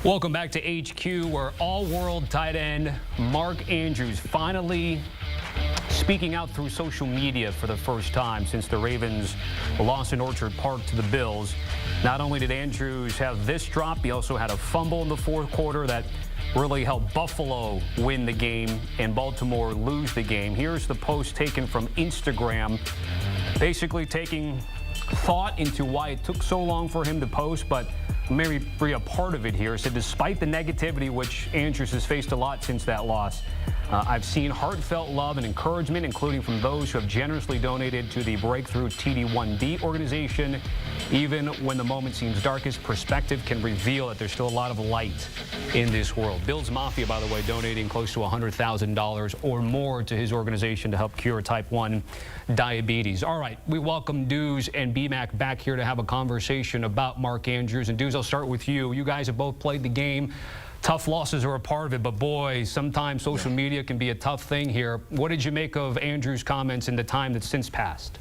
Welcome back to HQ, where all-world tight end Mark Andrews finally speaking out through social media for the first time since the Ravens lost in Orchard Park to the Bills. Not only did Andrews have this drop, he also had a fumble in the fourth quarter that really helped Buffalo win the game and Baltimore lose the game. Here's the post taken from Instagram, basically taking thought into why it took so long for him to post, but maybe be a part of it here. Said, despite the negativity, which Andrews has faced a lot since that loss, I've seen heartfelt love and encouragement, including from those who have generously donated to the Breakthrough TD1D organization. Even when the moment seems darkest, perspective can reveal that there's still a lot of light in this world. Bills Mafia, by the way, donating close to $100,000 or more to his organization to help cure type 1 diabetes. All right, we welcome Douz and BMAC back here to have a conversation about Mark Andrews. And Douz, I'll start with you. You guys have both played the game. Tough losses are a part of it, but boy, sometimes social media can be a tough thing here. What did you make of Andrews' comments in the time that's since passed?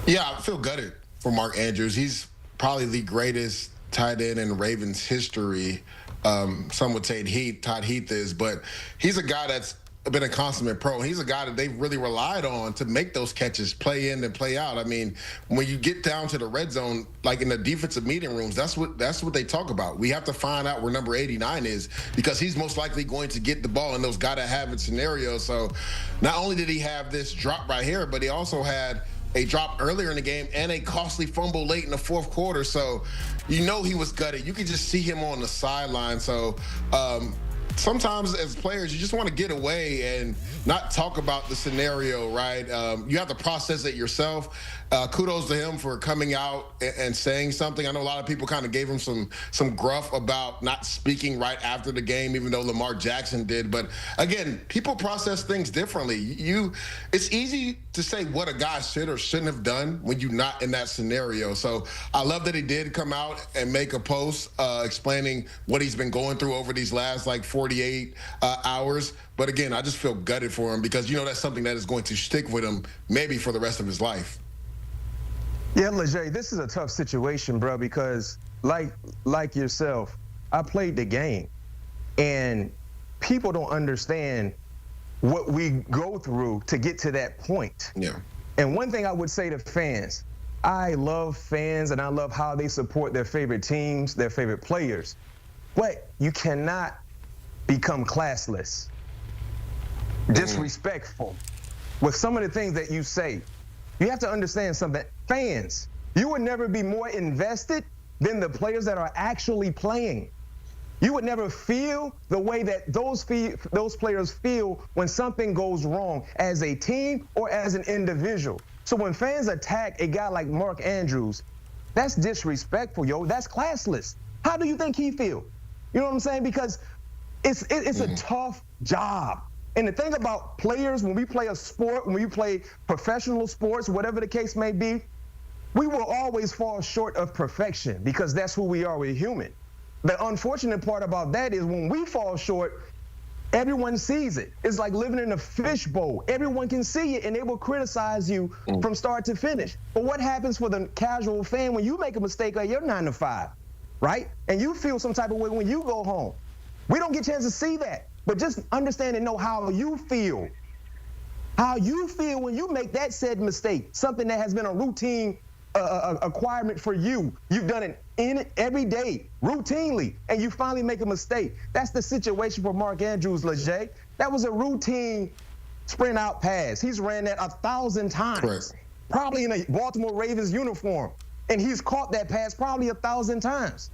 Yeah, I feel gutted for Mark Andrews. He's probably the greatest tight end in Ravens history. Some would say Todd Heath is, but he's a guy that's been a consummate pro. He's a guy that they've really relied on to make those catches, play in and play out. I mean, when you get down to the red zone, like in the defensive meeting rooms, that's what they talk about. We have to find out where number 89 is, because he's most likely going to get the ball in those gotta-have-it scenarios. So not only did he have this drop right here, but he also had a drop earlier in the game and a costly fumble late in the fourth quarter. So you know he was gutted. You could just see him on the sideline. So sometimes as players, you just want to get away and not talk about the scenario, right? You have to process it yourself. Kudos to him for coming out and saying something. I know a lot of people kind of gave him some gruff about not speaking right after the game, even though Lamar Jackson did. But again, people process things differently. It's easy to say what a guy should or shouldn't have done when you're not in that scenario. So I love that he did come out and make a post explaining what he's been going through over these last 48 hours. But again, I just feel gutted for him, because that's something that is going to stick with him maybe for the rest of his life. Yeah, Lejay, this is a tough situation, bro, because like yourself, I played the game, and people don't understand what we go through to get to that point. Yeah. And one thing I would say to fans, I love fans and I love how they support their favorite teams, their favorite players, but you cannot become classless, disrespectful with some of the things that you say. You have to understand something. Fans, you would never be more invested than the players that are actually playing. You would never feel the way that those players feel when something goes wrong as a team or as an individual. So when fans attack a guy like Mark Andrews, that's disrespectful, yo. That's classless. How do you think he feel? You know what I'm saying? Because it's a tough job. And the thing about players, when we play a sport, when we play professional sports, whatever the case may be, we will always fall short of perfection, because that's who we are. We're human. The unfortunate part about that is when we fall short, everyone sees it. It's like living in a fishbowl. Everyone can see it, and they will criticize you from start to finish. But what happens for the casual fan when you make a mistake like you're 9 to 5, right? And you feel some type of way when you go home. We don't get a chance to see that. But just understand and know how you feel. How you feel when you make that said mistake, something that has been a routine acquirement for you. You've done it every day, routinely, and you finally make a mistake. That's the situation for Mark Andrews, Lejay. That was a routine sprint out pass. He's ran that 1,000 times, Correct. Probably in a Baltimore Ravens uniform. And he's caught that pass probably 1,000 times.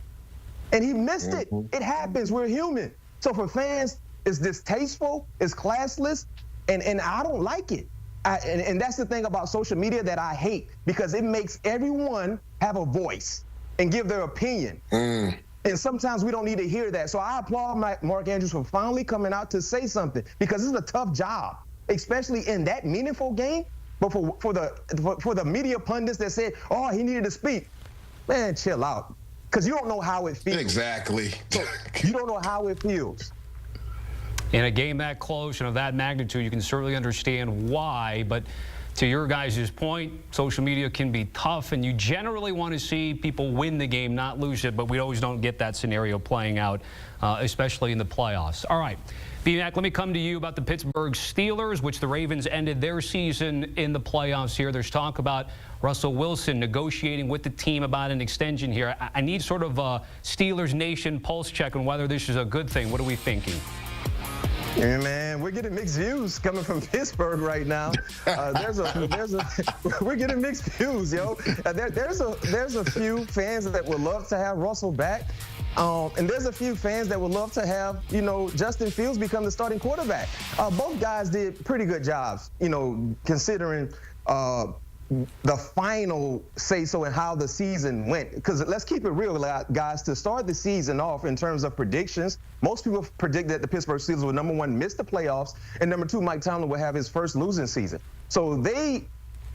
And he missed it. It happens. We're human. So for fans, it's distasteful, it's classless, and I don't like it. And that's the thing about social media that I hate, because it makes everyone have a voice and give their opinion. And sometimes we don't need to hear that. So I applaud Mark Andrews for finally coming out to say something, because it's a tough job, especially in that meaningful game. But for the media pundits that said, oh, he needed to speak, man, chill out, because you don't know how it feels. Exactly. So you don't know how it feels. In a game that close and of that magnitude, you can certainly understand why, but to your guys' point, social media can be tough, and you generally want to see people win the game, not lose it, but we always don't get that scenario playing out, especially in the playoffs. All right, B-Mac, let me come to you about the Pittsburgh Steelers, which the Ravens ended their season in the playoffs here. There's talk about Russell Wilson negotiating with the team about an extension here. I need sort of a Steelers Nation pulse check on whether this is a good thing. What are we thinking? Yeah, man, we're getting mixed views coming from Pittsburgh right now. We're getting mixed views, yo. There's a few fans that would love to have Russell back, and there's a few fans that would love to have, Justin Fields become the starting quarterback. Both guys did pretty good jobs, considering the final say-so and how the season went. Because let's keep it real, guys. To start the season off in terms of predictions, most people predicted that the Pittsburgh Steelers would, number one, miss the playoffs, and number two, Mike Tomlin would have his first losing season. So they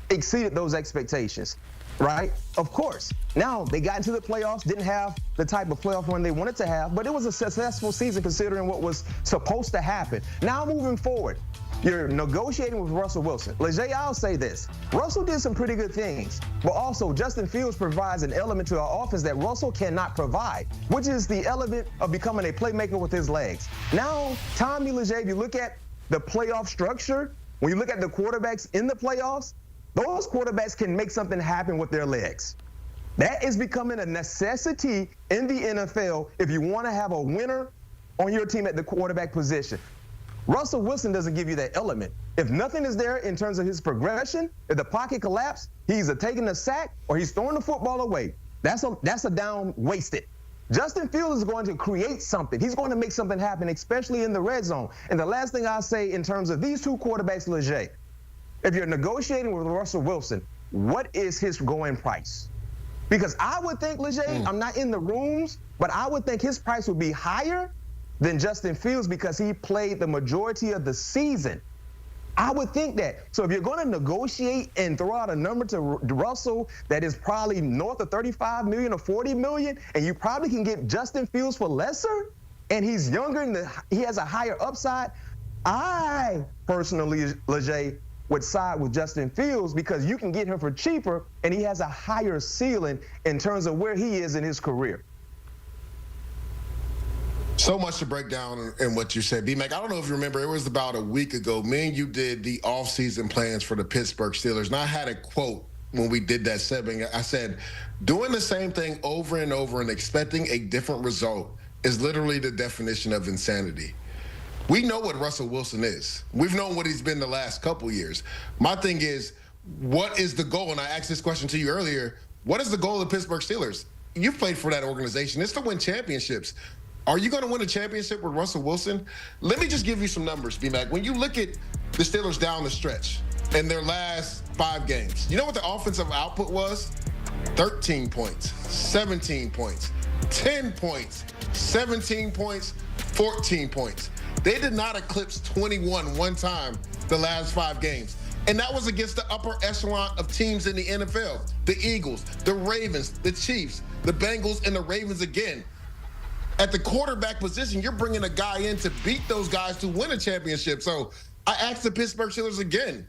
exceeded those expectations, right? Of course. Now, they got into the playoffs, didn't have the type of playoff run they wanted to have, but it was a successful season considering what was supposed to happen. Now, moving forward, you're negotiating with Russell Wilson. Leger, I'll say this. Russell did some pretty good things, but also Justin Fields provides an element to our offense that Russell cannot provide, which is the element of becoming a playmaker with his legs. Now, Tommy Leger, if you look at the playoff structure, when you look at the quarterbacks in the playoffs, those quarterbacks can make something happen with their legs. That is becoming a necessity in the NFL if you want to have a winner on your team at the quarterback position. Russell Wilson doesn't give you that element. If nothing is there in terms of his progression, if the pocket collapses, he's taking a sack or he's throwing the football away. That's a down wasted. Justin Fields is going to create something. He's going to make something happen, especially in the red zone. And the last thing I'll say in terms of these two quarterbacks, Leger, if you're negotiating with Russell Wilson, what is his going price? Because I would think, Leger, I'm not in the rooms, but I would think his price would be higher than Justin Fields because he played the majority of the season. I would think that. So if you're going to negotiate and throw out a number to Russell that is probably north of $35 million or $40 million, and you probably can get Justin Fields for lesser, and he's younger and he has a higher upside, I personally, Leger, would side with Justin Fields because you can get him for cheaper, and he has a higher ceiling in terms of where he is in his career. So much to break down in what you said. B-Mac, I don't know if you remember, it was about a week ago, me and you did the offseason plans for the Pittsburgh Steelers, and I had a quote when we did that segment. I said, doing the same thing over and over and expecting a different result is literally the definition of insanity. We know what Russell Wilson is. We've known what he's been the last couple years. My thing is, what is the goal? And I asked this question to you earlier. What is the goal of the Pittsburgh Steelers? You've played for that organization. It's to win championships. Are you going to win a championship with Russell Wilson? Let me just give you some numbers, B-Mac. When you look at the Steelers down the stretch in their last 5 games, you know what the offensive output was? 13 points, 17 points, 10 points, 17 points, 14 points. They did not eclipse 21 one time the last 5 games. And that was against the upper echelon of teams in the NFL. The Eagles, the Ravens, the Chiefs, the Bengals, and the Ravens again. At the quarterback position, you're bringing a guy in to beat those guys to win a championship. So I asked the Pittsburgh Steelers again,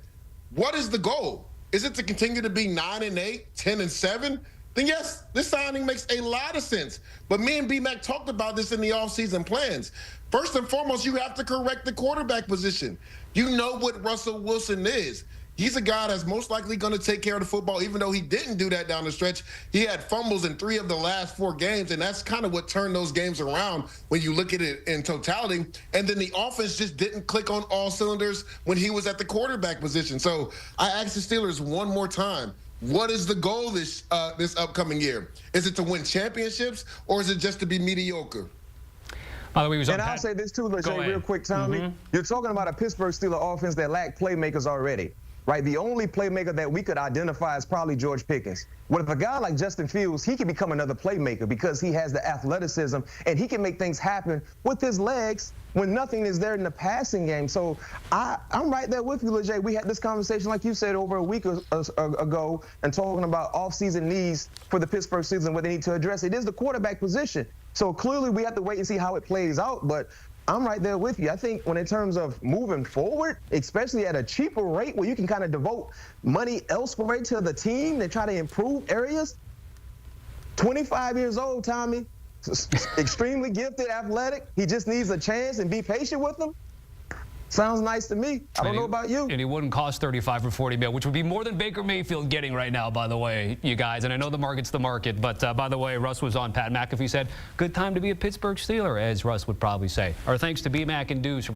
what is the goal? Is it to continue to be 9-8, 10-7? Then yes, this signing makes a lot of sense. But me and B-Mac talked about this in the offseason plans. First and foremost, you have to correct the quarterback position. You know what Russell Wilson is. He's a guy that's most likely going to take care of the football, even though he didn't do that down the stretch. He had fumbles in 3 of the last 4 games, and that's kind of what turned those games around when you look at it in totality. And then the offense just didn't click on all cylinders when he was at the quarterback position. So I asked the Steelers one more time, what is the goal this upcoming year? Is it to win championships, or is it just to be mediocre? By the way, and I'll say this too, Leger, real quick, Tommy. You're talking about a Pittsburgh Steelers offense that lacked playmakers already. Right, the only playmaker that we could identify is probably George Pickens. With a guy like Justin Fields, he can become another playmaker because he has the athleticism and he can make things happen with his legs when nothing is there in the passing game. So I'm right there with you, Leger. We had this conversation, like you said, over a week ago and talking about offseason needs for the Pittsburgh Steelers and what they need to address. It is the quarterback position. So clearly we have to wait and see how it plays out. But I'm right there with you. I think when in terms of moving forward, especially at a cheaper rate where you can kind of devote money elsewhere to the team and try to improve areas, 25 years old, Tommy, extremely gifted, athletic. He just needs a chance and be patient with them. Sounds nice to me. I don't know about you. And he wouldn't cost 35 or 40 mil, which would be more than Baker Mayfield getting right now, by the way, you guys. And I know the market's the market, but by the way, Russ was on. Pat McAfee said, good time to be a Pittsburgh Steeler, as Russ would probably say. Our thanks to B-Mac and Deuce.